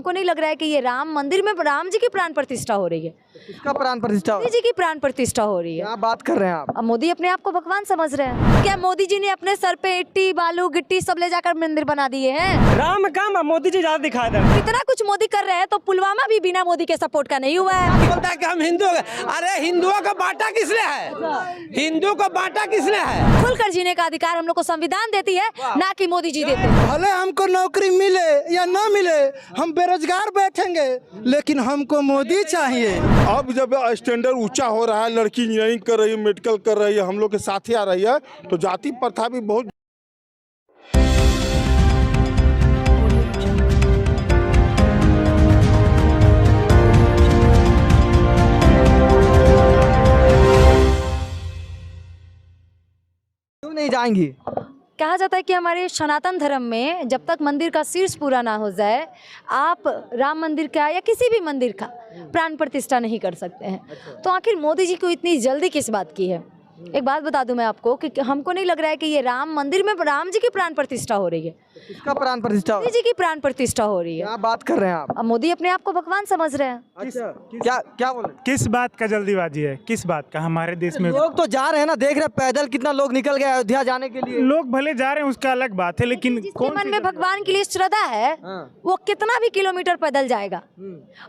हमको नहीं लग रहा है कि ये राम मंदिर में राम जी की प्राण प्रतिष्ठा हो रही है। किसका प्राण प्रतिष्ठा हो? मोदी जी की प्राण प्रतिष्ठा हो रही है। क्या बात कर रहे हैं आप? अब मोदी अपने आप को भगवान समझ रहे हैं क्या? मोदी जी ने अपने सर पे इट्टी बालू गिट्टी सब ले जाकर मंदिर बना दिए हैं। राम काम मोदी जी ज्यादा दिखा दे। इतना कुछ मोदी कर रहे हैं तो पुलवामा भी बिना मोदी के सपोर्ट का नहीं हुआ है। बोलता है कि हम हिंदू, अरे हिंदुओं को बांटा किसने है? हिंदू को बांटा किसने है? खुलकर जीने का अधिकार हम लोग को संविधान देती है, ना कि मोदी जी देते हैं। भले हमको नौकरी मिले या ना मिले, हम बेरोजगार बैठेंगे, लेकिन हमको मोदी चाहिए। अब जब स्टैंडर्ड ऊंचा हो रहा है, लड़की इंजीनियरिंग कर रही है, मेडिकल कर रही है, हम लोग के साथ ही आ रही है, तो जाति प्रथा भी बहुत क्यों नहीं जाएंगी? कहा जाता है कि हमारे सनातन धर्म में जब तक मंदिर का शीर्ष पूरा ना हो जाए, आप राम मंदिर का या किसी भी मंदिर का प्राण प्रतिष्ठा नहीं कर सकते हैं। तो आखिर मोदी जी को इतनी जल्दी किस बात की है? एक बात बता दूं मैं आपको कि हमको नहीं लग रहा है कि ये राम मंदिर में राम जी की प्राण प्रतिष्ठा हो रही है। किसका प्राण प्रतिष्ठा हो? मोदी जी की प्राण प्रतिष्ठा हो रही है। क्या बात कर रहे हैं आप? अब मोदी अपने आप को भगवान समझ रहे हैं। अच्छा, क्या क्या बोले? किस बात का जल्दीबाजी है? किस बात का? हमारे देश में लोग तो जा रहे हैं ना, देख रहे हैं पैदल कितना लोग निकल गए अयोध्या जाने के लिए। लोग भले जा रहे हैं, उसका अलग बात है, लेकिन जिसके मन में भगवान के लिए श्रद्धा है, वो कितना भी किलोमीटर पैदल जाएगा।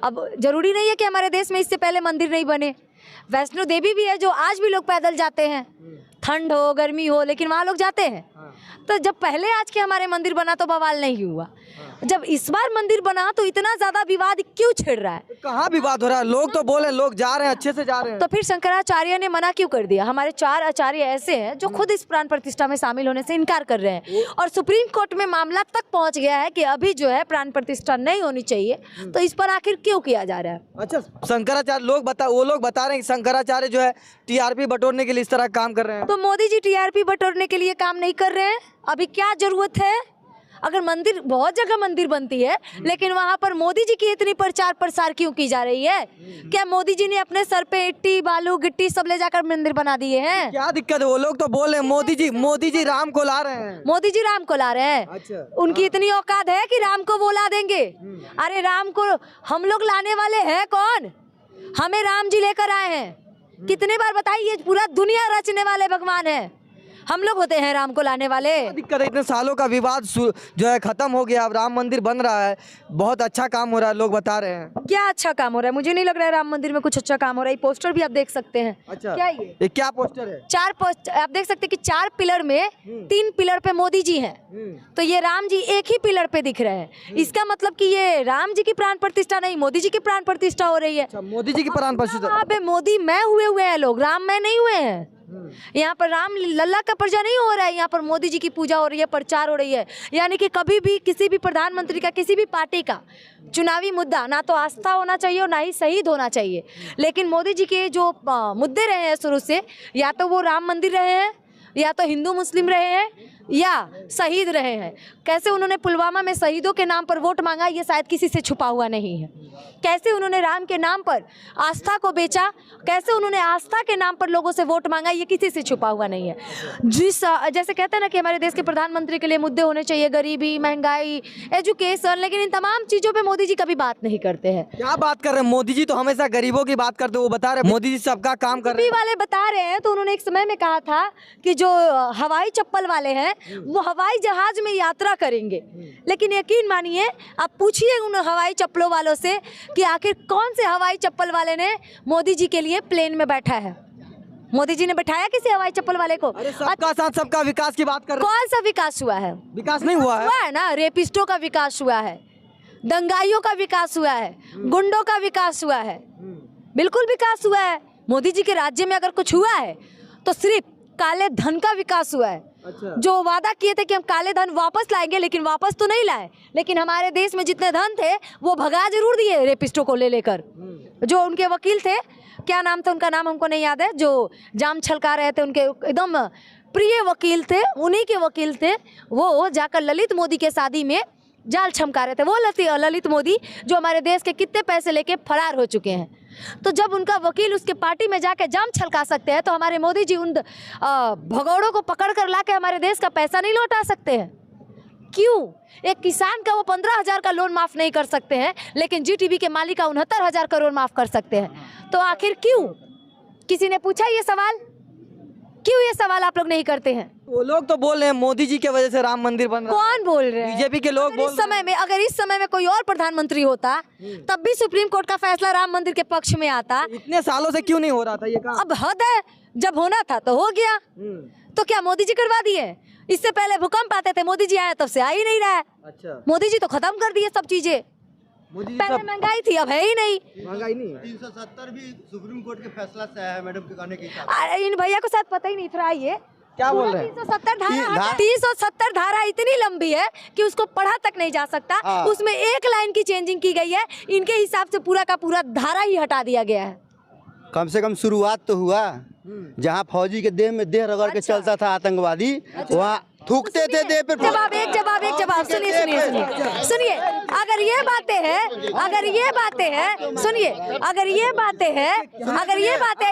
अब जरूरी नहीं है कि हमारे देश में इससे पहले मंदिर नहीं बने। वैष्णो देवी भी है जो आज भी लोग पैदल जाते हैं, ठंड हो गर्मी हो, लेकिन वहाँ लोग जाते हैं। तो जब पहले आज के हमारे मंदिर बना तो बवाल नहीं हुआ, जब इस बार मंदिर बना तो इतना ज्यादा विवाद क्यों छिड़ रहा है? कहाँ विवाद हो रहा है? लोग तो बोले लोग जा रहे हैं, अच्छे से जा रहे हैं। तो फिर शंकराचार्य ने मना क्यों कर दिया? हमारे 4 आचार्य ऐसे हैं जो खुद इस प्राण प्रतिष्ठा में शामिल होने से इनकार कर रहे हैं, और सुप्रीम कोर्ट में मामला तक पहुंच गया है कि अभी जो है प्राण प्रतिष्ठा नहीं होनी चाहिए। तो इस पर आखिर क्यों किया जा रहा है? अच्छा, शंकराचार्य लोग बता रहे हैं कि शंकराचार्य जो है टीआरपी बटोरने के लिए इस तरह काम कर रहे हैं। तो मोदी जी टीआरपी बटोरने के लिए काम नहीं कर रहे हैं? अभी क्या जरूरत है? अगर मंदिर, बहुत जगह मंदिर बनती है, लेकिन वहाँ पर मोदी जी की इतनी प्रचार प्रसार क्यों की जा रही है? क्या मोदी जी ने अपने सर पे इट्टी बालू गिट्टी सब ले जाकर मंदिर बना दिए हैं? क्या दिक्कत है? वो लोग तो बोल रहे हैं मोदी जी राम को ला रहे हैं। मोदी जी राम को ला रहे हैं। अच्छा, उनकी इतनी औकात है कि राम को वो ला देंगे? अरे राम को हम लोग लाने वाले हैं कौन? हमें राम जी लेकर आए हैं। कितने बार बताइए, पूरा दुनिया रचने वाले भगवान है, हम लोग होते हैं राम को लाने वाले। दिक्कत है, इतने सालों का विवाद जो है खत्म हो गया, अब राम मंदिर बन रहा है, बहुत अच्छा काम हो रहा है, लोग बता रहे हैं। क्या अच्छा काम हो रहा है? मुझे नहीं लग रहा है राम मंदिर में कुछ अच्छा काम हो रहा है। पोस्टर भी आप देख सकते हैं। अच्छा, क्या ये क्या पोस्टर है? 4 पोस्टर आप देख सकते हैं कि 4 पिलर में 3 पिलर पे मोदी जी हैं, तो ये राम जी एक ही पिलर पे दिख रहे हैं। इसका मतलब कि ये राम जी की प्राण प्रतिष्ठा नहीं, मोदी जी की प्राण प्रतिष्ठा हो रही है। अच्छा, मोदी जी की प्राण प्रतिष्ठा। वहाँ पे मोदी मैं हुए हैं लोग, राम मैं नहीं हुए हैं। यहाँ पर राम लल्ला का प्रजा नहीं हो रहा है, यहाँ पर मोदी जी की पूजा हो रही है, प्रचार हो रही है। यानी कि कभी भी किसी भी प्रधानमंत्री का, किसी भी पार्टी का चुनावी मुद्दा ना तो आस्था होना चाहिए और ना ही शहीद होना चाहिए। लेकिन मोदी जी के जो मुद्दे रहे हैं शुरू से, या तो वो राम मंदिर रहे हैं, या तो हिंदू मुस्लिम रहे हैं, या शहीद रहे हैं। कैसे उन्होंने पुलवामा में शहीदों के नाम पर वोट मांगा, ये शायद किसी से छुपा हुआ नहीं है। कैसे उन्होंने राम के नाम पर आस्था को बेचा, कैसे उन्होंने आस्था के नाम पर लोगों से वोट मांगा, ये किसी से छुपा हुआ नहीं है। जैसे कहते हैं ना कि हमारे देश के प्रधानमंत्री के लिए मुद्दे होने चाहिए, गरीबी, महंगाई, एजुकेशन, लेकिन इन तमाम चीज़ों पर मोदी जी कभी बात नहीं करते हैं। क्या बात कर रहे हैं? मोदी जी तो हमेशा गरीबों की बात करते हैं, वो बता रहे हैं मोदी जी सबका काम कर रहे हैं। वाले बता रहे हैं, तो उन्होंने एक समय में कहा था कि जो हवाई चप्पल वाले हैं वो हवाई जहाज में यात्रा करेंगे, लेकिन यकीन मानिए, आप पूछिए उन हवाई चप्पलों वालों से कि आखिर कौन से हवाई चप्पल वाले ने मोदी जी के लिए प्लेन में बैठा है? मोदी जी ने बैठाया किसी हवाई चप्पल वाले को? सबका साथ सबका विकास की बात कर रहे हैं। कौन सा विकास हुआ है? विकास नहीं हुआ है ना। रेपिस्टों का विकास हुआ है, दंगाइयों का विकास हुआ है, गुंडों का विकास हुआ है, बिल्कुल विकास हुआ है। मोदी जी के राज्य में अगर कुछ हुआ है तो सिर्फ काले धन का विकास हुआ है। अच्छा। जो वादा किए थे कि हम काले धन वापस लाएंगे, लेकिन वापस तो नहीं लाए, लेकिन हमारे देश में जितने धन थे वो भगा जरूर दिए रेपिस्टों को ले लेकर। जो उनके वकील थे, क्या नाम था उनका, नाम हमको नहीं याद है, जो जाम छलका रहे थे, उनके एकदम प्रिय वकील थे, उन्हीं के वकील थे, वो जाकर ललित मोदी के शादी में जाल छमका रहे थे। वो ललित मोदी जो हमारे देश के कितने पैसे लेके फरार हो चुके हैं। तो जब उनका वकील उसके पार्टी में जाके जाम छलका सकते हैं, तो हमारे मोदी जी उन भगौड़ों को पकड़ कर ला के हमारे देश का पैसा नहीं लौटा सकते हैं? क्यों? एक किसान का वो 15,000 का लोन माफ नहीं कर सकते हैं, लेकिन जीटीबी के मालिक का 69,000 करोड़ माफ कर सकते हैं। तो आखिर क्यों? किसी ने पूछा ये सवाल? क्यों ये सवाल आप लोग नहीं करते हैं? वो लोग तो बोल रहे हैं मोदी जी की वजह से राम मंदिर बन रहा है। कौन बोल रहे हैं? बीजेपी के लोग बोल अगर इस समय में कोई और प्रधानमंत्री होता तब भी सुप्रीम कोर्ट का फैसला राम मंदिर के पक्ष में आता। इतने सालों से क्यों नहीं हो रहा था ये काम? अब हद है, जब होना था तो हो गया। तो क्या मोदी जी करवा दिए? इससे पहले भूकंप आते थे, मोदी जी आए तब से आ ही नहीं रहा है। अच्छा, मोदी जी तो खत्म कर दिए सब चीजें। मोदी जी पहले सब महंगाई थी, अब है ही नहीं। महंगाई नहीं है। 370 भी सुप्रीम कोर्ट के फैसला से आया है मैडम के कहने के हिसाब अरे इन भैया को शायद पता ही नहीं था। ये क्या बोल रहे हैं? 370 धारा इतनी लंबी है कि उसको पढ़ा तक नहीं जा सकता। उसमें एक लाइन की चेंजिंग की गई है, इनके हिसाब से पूरा का पूरा धारा ही हटा दिया गया है। कम से कम शुरुआत तो हुआ। जहां फौजी के देह में देह रगड़ के चलता था आतंकवादी, वहां थूकते थे देह पे। एक जवाब सुनिए। अगर ये बातें हैं,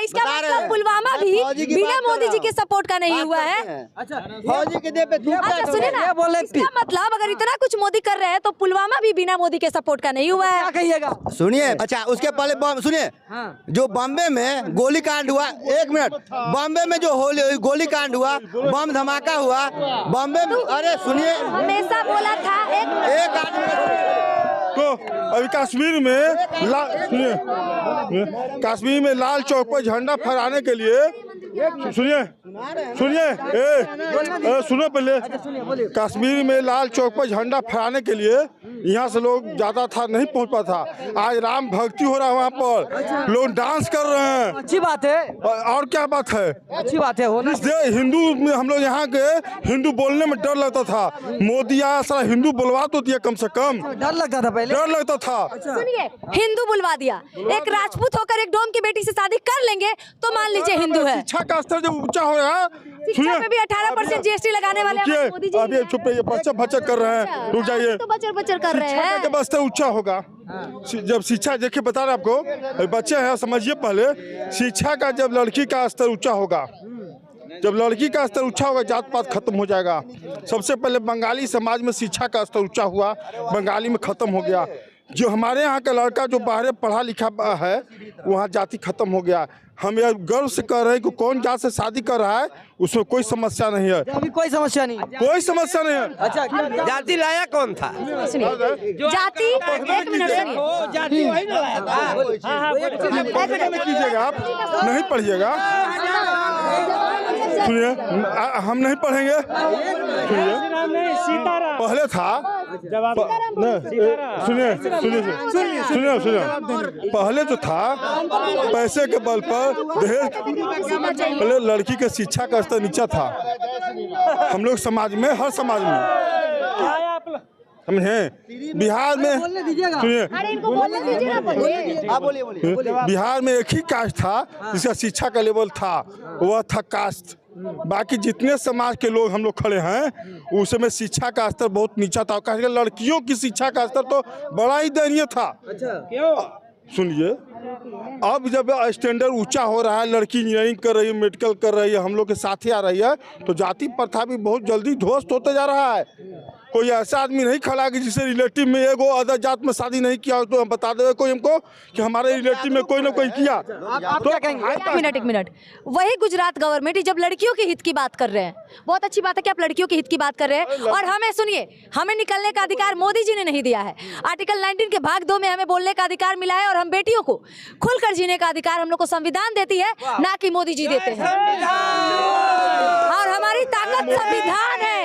इसका मतलब पुलवामा भी बिना मोदी जी के सपोर्ट का नहीं हुआ है। अच्छा, फौजी के देह पे अच्छा सुनिए ना, इसका मतलब अगर इतना कुछ मोदी कर रहे हैं तो पुलवामा भी बिना मोदी के सपोर्ट का नहीं हुआ है। क्या कहिएगा? सुनिए। अच्छा, उसके पहले सुनिए, जो बॉम्बे में गोली कांड हुआ, 1 मिनट, बॉम्बे में जो गोली कांड हुआ, बम धमाका हुआ बॉम्बे में। अरे सुनिए, हमेशा बोला था एक आदमी तो अभी कश्मीर में लाल चौक पर झंडा फहराने के लिए सुनिए सुनो पहले। कश्मीर में लाल चौक पर झंडा फहराने के लिए यहाँ से लोग ज्यादा था, नहीं पहुँच पाता। आज राम भक्ति हो रहा है, वहाँ पर लोग डांस कर रहे हैं। अच्छी बात है। और क्या बात है? अच्छी बात है होना। हिंदू में हम लोग यहाँ के हिंदू बोलने में डर लगता था। मोदी आया, सारा हिंदू बुलवा तो दिया, कम से कम डर लगता था पहले। डर लगता था। सुनिए, हिंदू बुलवा दिया। एक राजपूत होकर एक डोम की बेटी से शादी कर लेंगे तो मान लीजिए हिंदू है। शिक्षा का स्तर जब ऊंचा हो रहा है, शिक्षा में भी 18% जीएसटी लगाने वाले हमारे मोदी जी। अभी चुप रहिए, बच्चा कर रहे हैं, रुक जाइए। तो बचर कर रहे हैं। जब स्तर ऊंचा होगा, जब शिक्षा, देखिए बता रहे आपको, बच्चे हैं समझिए। पहले शिक्षा का जब लड़की का स्तर ऊंचा होगा, जब लड़की का स्तर ऊंचा होगा, जात पात खत्म हो जाएगा। सबसे पहले बंगाली समाज में शिक्षा का स्तर ऊंचा हुआ, बंगाली में खत्म हो गया। जो हमारे यहाँ का लड़का जो बाहर पढ़ा लिखा है, वहाँ जाति खत्म हो गया। हम यह गर्व से कह रहे हैं कि कौन जात से शादी कर रहा है उसमें कोई समस्या नहीं है। अभी कोई समस्या नहीं। कोई समस्या नहीं है। अच्छा, जाति लाया कौन था? जाति, एक मिनट सुनिए। जाति वही ना लाया था। कीजिएगा, आप नहीं पढ़िएगा। सुनिए, हम नहीं पढ़ेंगे। पहले था, सुनिए, पहले जो था पैसे के बल पर दहेज, पहले लड़की के शिक्षा का स्तर नीचा था। हम लोग समाज में, हर समाज में समझे। बिहार में सुनिए, बिहार में एक ही कास्ट था जिसका शिक्षा का लेवल था, वह था कास्ट। बाकी जितने समाज के लोग हम लोग खड़े हैं उसमें शिक्षा का स्तर बहुत नीचा था। कहा लड़कियों की शिक्षा का स्तर तो बड़ा ही दयनीय था। सुनिए, अब जब स्टैंडर्ड ऊंचा हो रहा है, लड़की इंजीनियरिंग कर रही है, मेडिकल कर रही है, हम लोग के साथ ही आ रही है, तो जाति प्रथा भी बहुत जल्दी ध्वस्त होते जा रहा है। कोई ऐसा आदमी नहीं खड़ा कि जिसे रिलेटिव में एगो अदर जात में शादी नहीं किया, तो हम बता देवे कोई हमको कि हमारे रिलेटिव में कोई ना कोई किया। आप क्या कहेंगे? एक मिनट, वही गुजरात गवर्नमेंट जब लड़कियों के हित की बात कर रहे हैं, बहुत अच्छी बात है कि आप लड़कियों के हित की बात कर रहे हैं। और हमें सुनिए, हमें निकलने का अधिकार मोदी जी ने नहीं दिया है। आर्टिकल 19 के भाग 2 में हमें बोलने का अधिकार मिला है, और हम बेटियों को खुलकर जीने का अधिकार हम लोग को संविधान देती है, ना कि मोदी जी देते हैं। और हमारी ताकत संविधान है।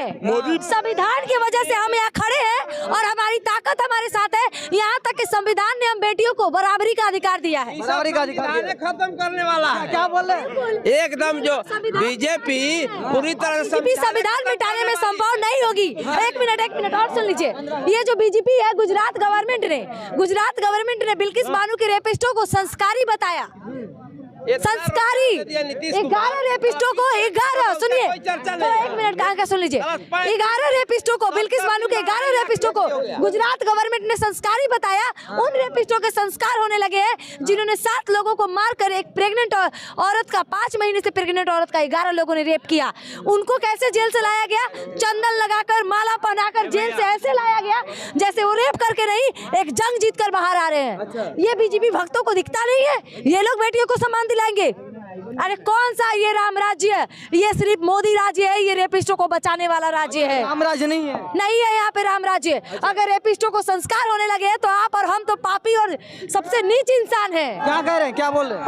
संविधान की वजह से हम यहाँ खड़े हैं और हमारी ताकत हमारे साथ है। यहाँ तक कि संविधान ने हम बेटियों को बराबरी का अधिकार दिया है। बराबरी का अधिकार खत्म करने वाला है। क्या बोल रहे हैं? एकदम जो बीजेपी पूरी तरह से संविधान मिटाने में संभव नहीं होगी। एक मिनट और सुन लीजिए। ये जो बीजेपी है, गुजरात गवर्नमेंट ने बिल्किस बानो के रेपिस्टों को संस्कारी बताया। संस्कारी 11 रेपिस्टों को 11 सुनिए तो 1 मिनट कहाँ का सुन लीजिए 11 रेपिस्टों को बिल्किस बानो के 11 रेपिस्टों को गुजरात गवर्नमेंट ने संस्कारी बताया। उन रेपिस्टों के संस्कार होने लगे हैं जिन्होंने 7 लोगों को मारकर एक प्रेग्नेंट औरत का 5 महीने से प्रेग्नेंट औरत का 11 लोगों ने रेप किया। उनको कैसे जेल से लाया गया? चंदन लगाकर माला पहनाकर जेल से ऐसे लाया गया जैसे वो रेप करके नहीं एक जंग जीत कर बाहर आ रहे हैं। ये बीजेपी भक्तों को दिखता नहीं है? ये लोग बेटियों को सम्मान दिलाएंगे? अरे कौन सा ये राम राज्य है? ये सिर्फ मोदी राज्य है। ये रेपिस्टों को बचाने वाला राज्य है। राम राज्य नहीं है, नहीं है यहाँ पे राम राज्य। अगर रेपिस्टों को संस्कार होने लगे हैं तो आप और हम तो पापी और सबसे नीच इंसान हैं। क्या कह रहे हैं, क्या बोल रहे हैं?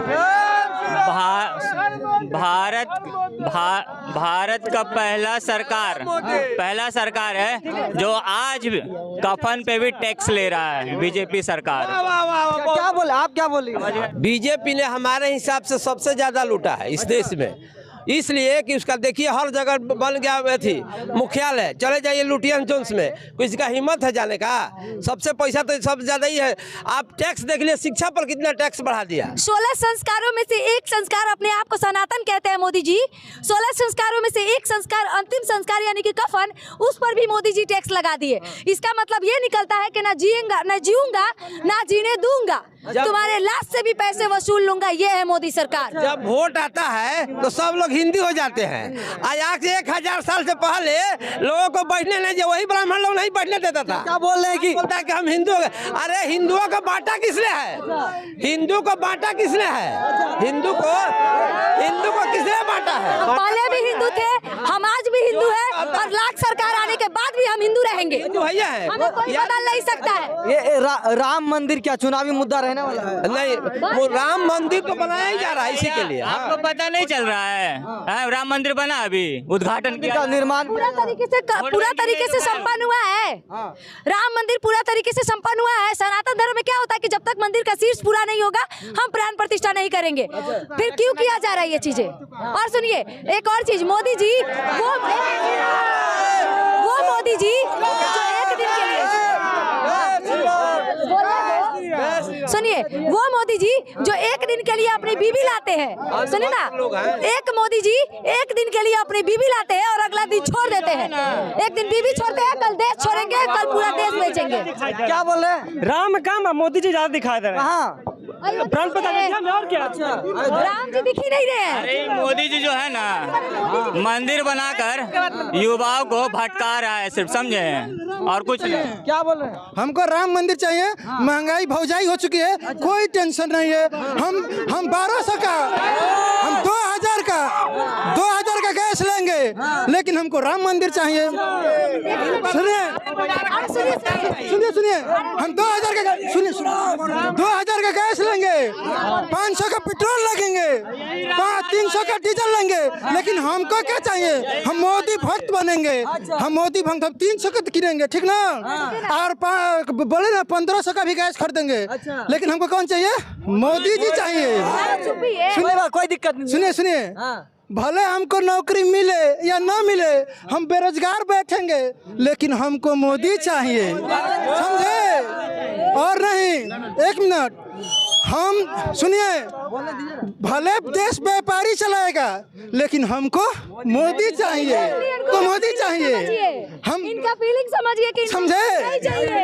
भारत का पहला सरकार है जो आज कफन पे भी टैक्स ले रहा है बीजेपी सरकार। क्या बोले आप, क्या बोल रही हैं? बीजेपी ने हमारे हिसाब से सबसे ज्यादा लूटा है इस देश में, इसलिए कि उसका देखिए हर जगह बन गया थी मुख्यालय। चले जाइए लुटियन जोन्स में, किसी का हिम्मत है जाने का? सबसे पैसा तो सबसे ज्यादा ही है। आप टैक्स देख लिए, शिक्षा पर कितना टैक्स बढ़ा दिया। 16 संस्कारों में से एक संस्कार, अपने आप को सनातन कहते हैं मोदी जी। 16 संस्कारों में से एक संस्कार, अंतिम संस्कार यानी कि कफन, उस पर भी मोदी जी टैक्स लगा दिए। इसका मतलब ये निकलता है कि ना जिएगा, ना जीऊंगा, ना जीने दूंगा, तुम्हारे लाश से भी पैसे वसूल लूंगा। ये है मोदी सरकार। जब वोट आता है तो सब लोग हिंदी हो जाते हैं। आज से 1000 साल से पहले लोगों को बैठने नहीं दिया, वही ब्राह्मण लोग नहीं बैठने देता था। क्या बोल रहे हैं कि बोलता है कि हम हिंदू हो गए। अरे हिंदुओं को बांटा किसने है? हिंदू को बांटा किसने है? हिंदू को किसने बांटा है? हम पहले भी हिंदू थे, हम आज भी हिंदू है और लाख सरकार आने के बाद भी हम हिंदू रहेंगे। भैया है, हमें कोई बदल नहीं सकता है। ये राम मंदिर क्या चुनावी मुद्दा रहने वाला है? नहीं, वो राम मंदिर तो बनाया ही जा रहा है इसी के लिए। आपको पता नहीं चल रहा है? राम मंदिर बना, अभी उद्घाटन किया, का निर्माण पूरा तरीके से संपन्न हुआ है। राम मंदिर पूरा तरीके से संपन्न हुआ है। सनातन धर्म में क्या होता है कि जब तक मंदिर का शीर्ष पूरा नहीं होगा हम प्राण प्रतिष्ठा नहीं करेंगे। फिर क्यों किया जा रहा है ये चीजें? और सुनिए एक और चीज, मोदी जी वो मोदी जी जो एक दिन के लिए सुनिए, वो मोदी जी जो एक दिन के लिए अपनी बीवी लाते हैं, सुनिए ना, एक मोदी जी एक दिन के लिए अपनी बीवी लाते हैं और अगला दिन छोड़ देते हैं। एक दिन बीवी छोड़ते हैं, कल देश छोड़ेंगे, कल पूरा देश बेचेंगे। क्या बोल रहे हैं? राम का मोदी जी ज्यादा दिखा दे रहे हैं। हाँ, प्राण प्रतिष्ठा में और क्या? राम जी दिख ही नहीं रहे हैं। अरे मोदी जी जो है ना मंदिर बनाकर युवाओं को भटका रहा है, सिर्फ समझे हैं और कुछ नहीं। क्या बोल रहे हैं? हमको राम मंदिर चाहिए। महंगाई भौजाई हो चुकी है, कोई टेंशन नहीं है। हम 1200 का, हम 2000 का गैस लेंगे, लेकिन हमको राम मंदिर चाहिए। सुनिए, हम 2000 का गैस लेंगे, 500 का पेट्रोल लगेंगे, 300 का डीजल लेंगे, लेकिन हमको क्या चाहिए? हम मोदी भक्त बनेंगे। हम मोदी भक्त, हम 300 का किनेंगे, ठीक ना? और बोले ना 1500 का भी गैस खरीदेंगे, लेकिन हमको कौन चाहिए? मोदी जी चाहिए। कोई दिक्कत नहीं। सुनिए, भले हमको नौकरी मिले या ना मिले, हम बेरोजगार बैठेंगे, लेकिन हमको मोदी चाहिए, समझे? और नहीं, एक मिनट, हम सुनिए, भले देश व्यापारी चलाएगा, लेकिन हमको मोदी चाहिए, तो मोदी चाहिए। हम इनका फीलिंग समझिए कि समझे? नहीं चाहिए।